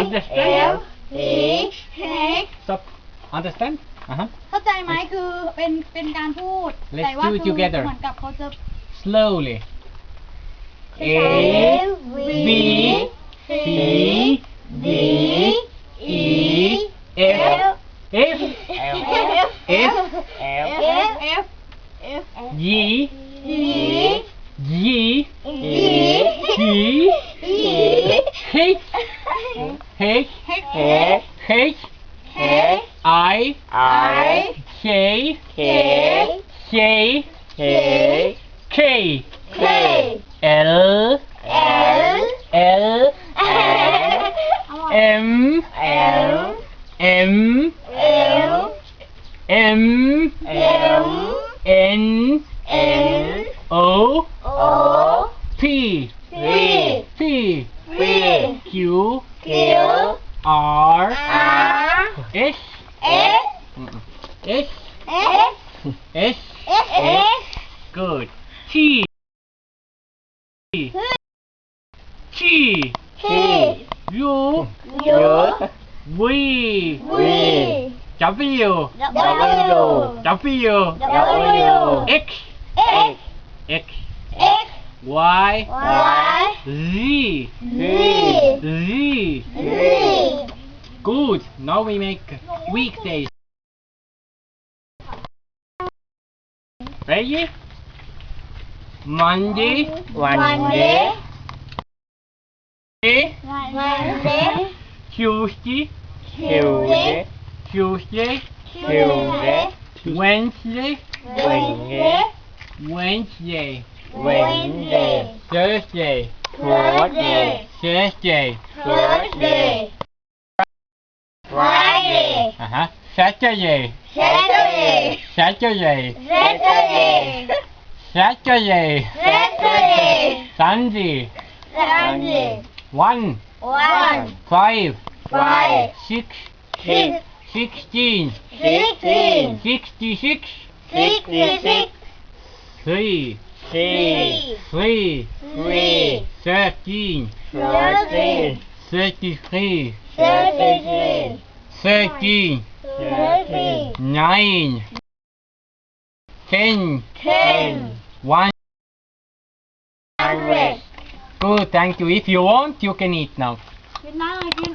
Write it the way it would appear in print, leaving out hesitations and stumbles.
Understand? H Stop. Understand? เข้าใจไหมคือเป็นการพูด Let's แต่ว่า do it คือ together. เหมือนกับเขาจะ Slowly. A B C D E F F F F G G G G H H H I J J K L L M M M N O P P Q R S S S Good. T T U V W X X Y Z Good. Now we make weekdays. Ready? Monday, Tuesday, Wednesday, Thursday, Saturday, Sunday, 1, 5, 6, 16, 66, 3, 13, 33, 9, 10, 1. Good, thank you. If you want, you can eat now.กินได้กิน